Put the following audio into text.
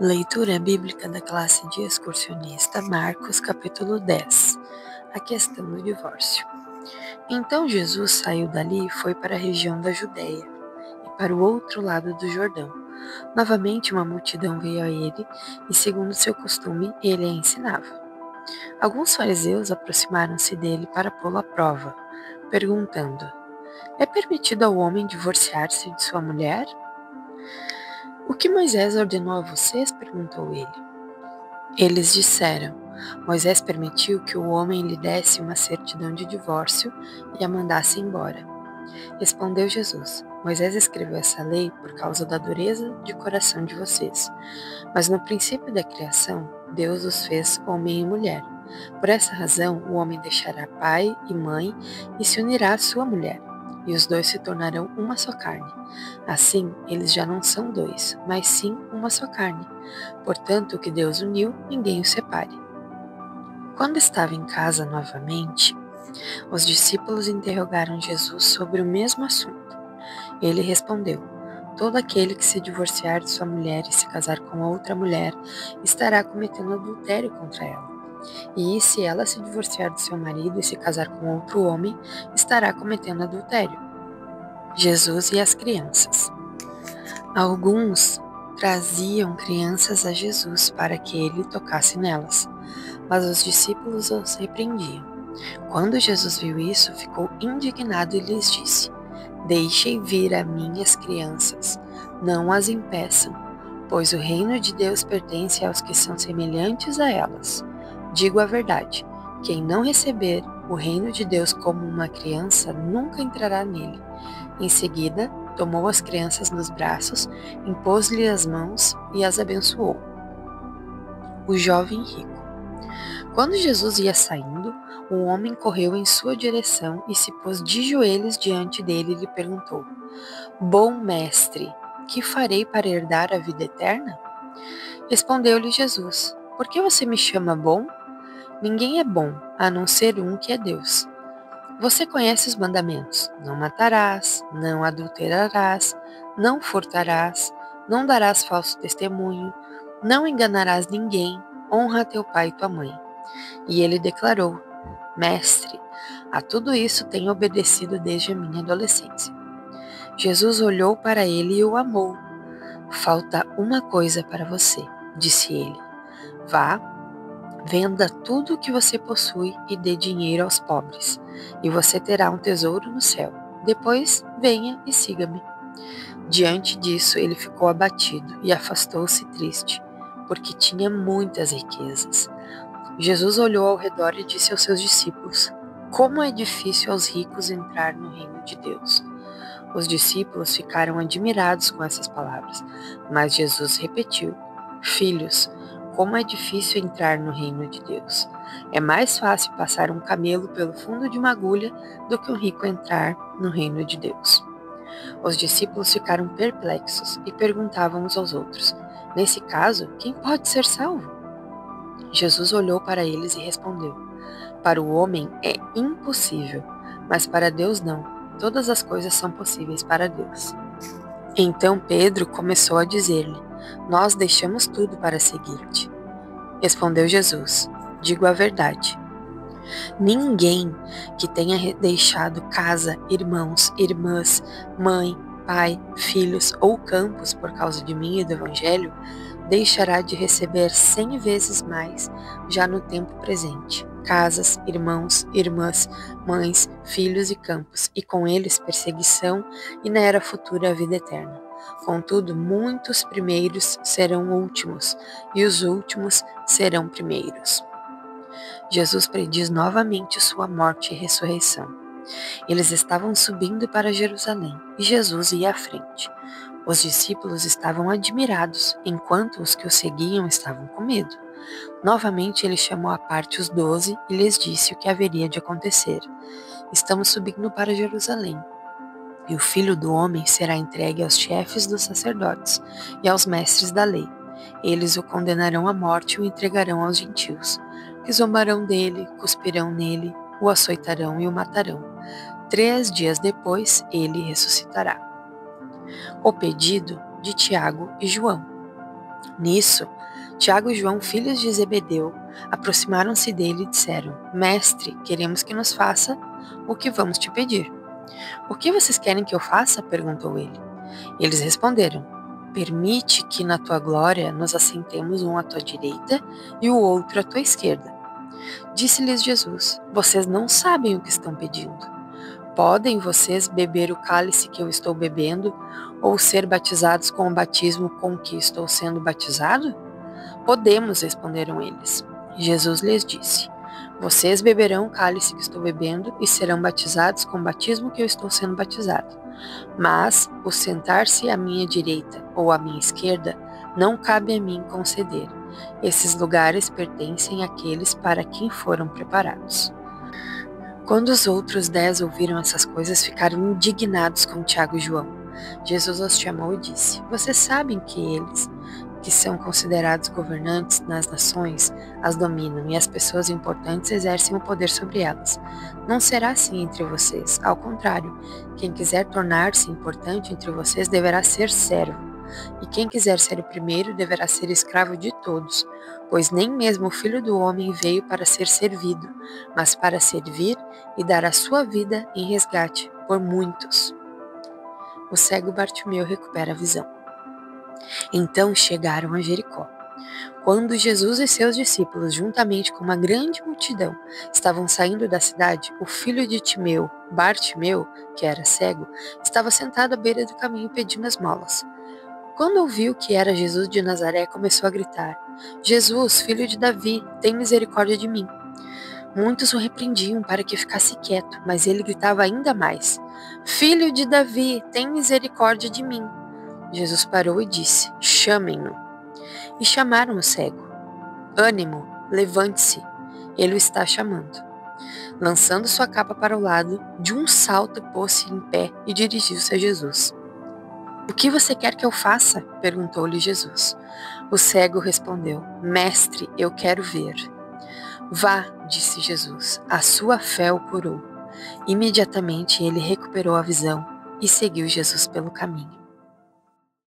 Leitura bíblica da classe de excursionista, Marcos, capítulo 10. A questão do divórcio. Então Jesus saiu dali e foi para a região da Judéia e para o outro lado do Jordão. Novamente uma multidão veio a ele e, segundo seu costume, ele a ensinava. Alguns fariseus aproximaram-se dele para pô-lo à prova, perguntando: é permitido ao homem divorciar-se de sua mulher? O que Moisés ordenou a vocês? Perguntou ele. Eles disseram: Moisés permitiu que o homem lhe desse uma certidão de divórcio e a mandasse embora. Respondeu Jesus: Moisés escreveu essa lei por causa da dureza de coração de vocês. Mas no princípio da criação, Deus os fez homem e mulher. Por essa razão, o homem deixará pai e mãe e se unirá à sua mulher, e os dois se tornarão uma só carne. Assim, eles já não são dois, mas sim uma só carne. Portanto, o que Deus uniu, ninguém o separe. Quando estava em casa novamente, os discípulos interrogaram Jesus sobre o mesmo assunto. Ele respondeu: todo aquele que se divorciar de sua mulher e se casar com outra mulher estará cometendo adultério contra ela. E se ela se divorciar do seu marido e se casar com outro homem, estará cometendo adultério. Jesus e as crianças. Alguns traziam crianças a Jesus para que ele tocasse nelas, mas os discípulos os repreendiam. Quando Jesus viu isso, ficou indignado e lhes disse: deixem vir a mim as crianças, não as impeçam, pois o reino de Deus pertence aos que são semelhantes a elas. Digo a verdade, quem não receber o reino de Deus como uma criança nunca entrará nele. Em seguida, tomou as crianças nos braços, impôs-lhe as mãos e as abençoou. O jovem rico. Quando Jesus ia saindo, um homem correu em sua direção e se pôs de joelhos diante dele e lhe perguntou: bom mestre, que farei para herdar a vida eterna? Respondeu-lhe Jesus: por que você me chama bom? Ninguém é bom, a não ser um que é Deus. Você conhece os mandamentos: não matarás, não adulterarás, não furtarás, não darás falso testemunho, não enganarás ninguém, honra teu pai e tua mãe. E ele declarou: mestre, a tudo isso tenho obedecido desde a minha adolescência. Jesus olhou para ele e o amou. Falta uma coisa para você, disse ele. Vá, venda tudo o que você possui e dê dinheiro aos pobres, e você terá um tesouro no céu. Depois, venha e siga-me. Diante disso, ele ficou abatido e afastou-se triste, porque tinha muitas riquezas. Jesus olhou ao redor e disse aos seus discípulos: como é difícil aos ricos entrar no reino de Deus. Os discípulos ficaram admirados com essas palavras, mas Jesus repetiu: filhos, como é difícil entrar no reino de Deus. É mais fácil passar um camelo pelo fundo de uma agulha do que um rico entrar no reino de Deus. Os discípulos ficaram perplexos e perguntavam uns aos outros: nesse caso, quem pode ser salvo? Jesus olhou para eles e respondeu: para o homem é impossível, mas para Deus não. Todas as coisas são possíveis para Deus. Então Pedro começou a dizer-lhe: nós deixamos tudo para seguir-te. Respondeu Jesus: digo a verdade. Ninguém que tenha deixado casa, irmãos, irmãs, mãe, pai, filhos ou campos por causa de mim e do Evangelho, deixará de receber 100 vezes mais já no tempo presente. Casas, irmãos, irmãs, mães, filhos e campos, e com eles perseguição, e na era futura a vida eterna. Contudo, muitos primeiros serão últimos, e os últimos serão primeiros. Jesus prediz novamente sua morte e ressurreição. Eles estavam subindo para Jerusalém, e Jesus ia à frente. Os discípulos estavam admirados, enquanto os que o seguiam estavam com medo. Novamente ele chamou à parte os 12 e lhes disse o que haveria de acontecer. Estamos subindo para Jerusalém, e o Filho do Homem será entregue aos chefes dos sacerdotes e aos mestres da lei. Eles o condenarão à morte e o entregarão aos gentios, que zombarão dele, cuspirão nele, o açoitarão e o matarão. 3 dias depois, ele ressuscitará. O pedido de Tiago e João. Nisso, Tiago e João, filhos de Zebedeu, aproximaram-se dele e disseram: Mestre, queremos que nos faça o que vamos te pedir. O que vocês querem que eu faça? Perguntou ele. Eles responderam: Permite que na tua glória nos assentemos um à tua direita e o outro à tua esquerda. Disse-lhes Jesus: Vocês não sabem o que estão pedindo. Podem vocês beber o cálice que eu estou bebendo, ou ser batizados com o batismo com que estou sendo batizado? Podemos, responderam eles. Jesus lhes disse: Vocês beberão o cálice que estou bebendo e serão batizados com o batismo que eu estou sendo batizado. Mas o sentar-se à minha direita ou à minha esquerda não cabe a mim conceder. Esses lugares pertencem àqueles para quem foram preparados. Quando os outros 10 ouviram essas coisas, ficaram indignados com Tiago e João. Jesus os chamou e disse: Vocês sabem que eles, que são considerados governantes nas nações, as dominam e as pessoas importantes exercem o poder sobre elas. Não será assim entre vocês. Ao contrário, quem quiser tornar-se importante entre vocês deverá ser servo. E quem quiser ser o primeiro deverá ser escravo de todos, pois nem mesmo o Filho do Homem veio para ser servido, mas para servir e dar a sua vida em resgate por muitos. O cego Bartimeu recupera a visão. Então chegaram a Jericó. Quando Jesus e seus discípulos, juntamente com uma grande multidão, estavam saindo da cidade, o filho de Timeu, Bartimeu, que era cego, estava sentado à beira do caminho pedindo esmolas. Quando ouviu que era Jesus de Nazaré, começou a gritar: Jesus, filho de Davi, tem misericórdia de mim. Muitos o repreendiam para que ficasse quieto, mas ele gritava ainda mais: Filho de Davi, tem misericórdia de mim. Jesus parou e disse: Chamem-no. E chamaram o cego. Ânimo, levante-se, ele o está chamando. Lançando sua capa para o lado, de um salto pôs-se em pé e dirigiu-se a Jesus. O que você quer que eu faça? Perguntou-lhe Jesus. O cego respondeu: Mestre, eu quero ver. Vá, disse Jesus, a sua fé o curou. Imediatamente ele recuperou a visão e seguiu Jesus pelo caminho.